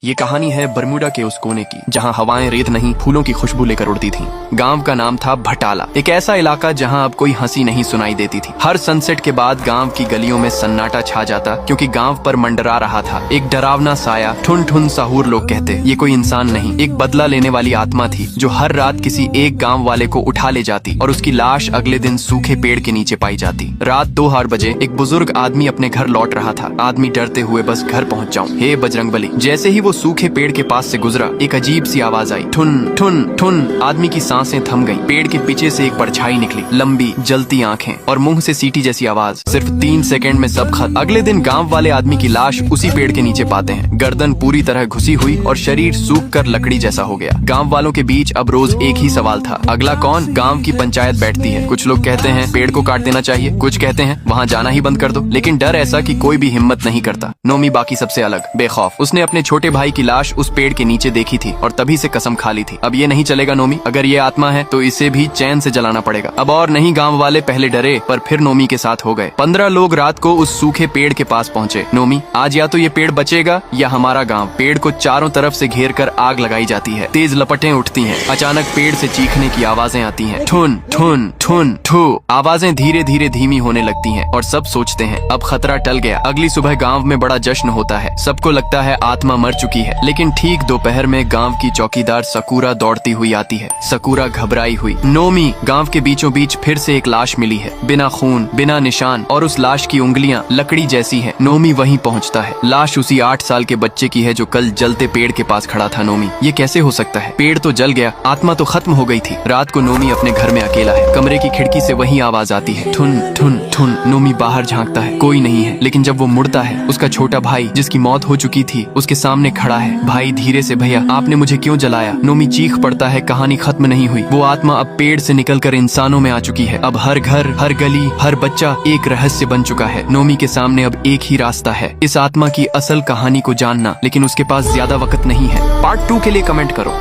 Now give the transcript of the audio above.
ये कहानी है बरमूडा के उस कोने की जहाँ हवाएं रेत नहीं फूलों की खुशबू लेकर उड़ती थीं। गांव का नाम था भटाला, एक ऐसा इलाका जहाँ अब कोई हंसी नहीं सुनाई देती थी। हर सनसेट के बाद गांव की गलियों में सन्नाटा छा जाता, क्योंकि गांव पर मंडरा रहा था एक डरावना साया। ठुन ठुन साहूर लोग कहते। ये कोई इंसान नहीं, एक बदला लेने वाली आत्मा थी जो हर रात किसी एक गाँव वाले को उठा ले जाती और उसकी लाश अगले दिन सूखे पेड़ के नीचे पाई जाती। रात 2 बजे एक बुजुर्ग आदमी अपने घर लौट रहा था। आदमी डरते हुए बस घर पहुँच जाऊँ, हे बजरंगबली। जैसे ही वो सूखे पेड़ के पास से गुजरा, एक अजीब सी आवाज आई, ठुन ठुन ठुन। आदमी की सांसें थम गईं। पेड़ के पीछे से एक परछाई निकली, लंबी जलती आंखें और मुंह से सीटी जैसी आवाज। सिर्फ 3 सेकंड में सब खत्म। अगले दिन गांव वाले आदमी की लाश उसी पेड़ के नीचे पाते हैं। गर्दन पूरी तरह घुसी हुई और शरीर सूख कर लकड़ी जैसा हो गया। गांव वालों के बीच अब रोज एक ही सवाल था, अगला कौन? गांव की पंचायत बैठती है। कुछ लोग कहते हैं पेड़ को काट देना चाहिए, कुछ कहते हैं वहाँ जाना ही बंद कर दो, लेकिन डर ऐसा कि कोई भी हिम्मत नहीं करता। नोमी बाकी सबसे अलग, बेखौफ। उसने अपने छोटे भाई की लाश उस पेड़ के नीचे देखी थी और तभी से कसम खा ली थी, अब ये नहीं चलेगा नोमी, अगर ये आत्मा है तो इसे भी चैन से जलाना पड़ेगा। अब और नहीं। गांव वाले पहले डरे पर फिर नोमी के साथ हो गए। 15 लोग रात को उस सूखे पेड़ के पास पहुंचे। नोमी, आज या तो ये पेड़ बचेगा या हमारा गांव। पेड़ को चारों तरफ से घेर कर आग लगाई जाती है। तेज लपटें उठती हैं। अचानक पेड़ से चीखने की आवाजें आती हैं, ठुन ठुन ठुन ठू। आवाजें धीरे धीरे धीमी होने लगती हैं और सब सोचते हैं अब खतरा टल गया। अगली सुबह गांव में बड़ा जश्न होता है। सबको लगता है आत्मा मर चुकी है, लेकिन ठीक दोपहर में गांव की चौकीदार सकूरा दौड़ती हुई आती है। सकूरा घबराई हुई, नोमी। गांव के बीचों बीच फिर से एक लाश मिली है, बिना खून, बिना निशान, और उस लाश की उंगलियां लकड़ी जैसी हैं। नोमी वहीं पहुंचता है। लाश उसी 8 साल के बच्चे की है जो कल जलते पेड़ के पास खड़ा था। नोमी, ये कैसे हो सकता है? पेड़ तो जल गया, आत्मा तो खत्म हो गई थी। रात को नोमी अपने घर में अकेला है। कमरे की खिड़की से वही आवाज आती है, ठुन ठुन ठुन। नोमी बाहर झांकता है, कोई नहीं है, लेकिन जब वो मुड़ता है, उसका छोटा भाई जिसकी मौत हो चुकी थी उसके सामने खड़ा है। भाई धीरे से, भैया आपने मुझे क्यों जलाया? नोमी चीख पड़ता है, कहानी खत्म नहीं हुई। वो आत्मा अब पेड़ से निकलकर इंसानों में आ चुकी है। अब हर घर, हर गली, हर बच्चा एक रहस्य बन चुका है। नोमी के सामने अब एक ही रास्ता है, इस आत्मा की असल कहानी को जानना, लेकिन उसके पास ज्यादा वक्त नहीं है। पार्ट 2 के लिए कमेंट करो।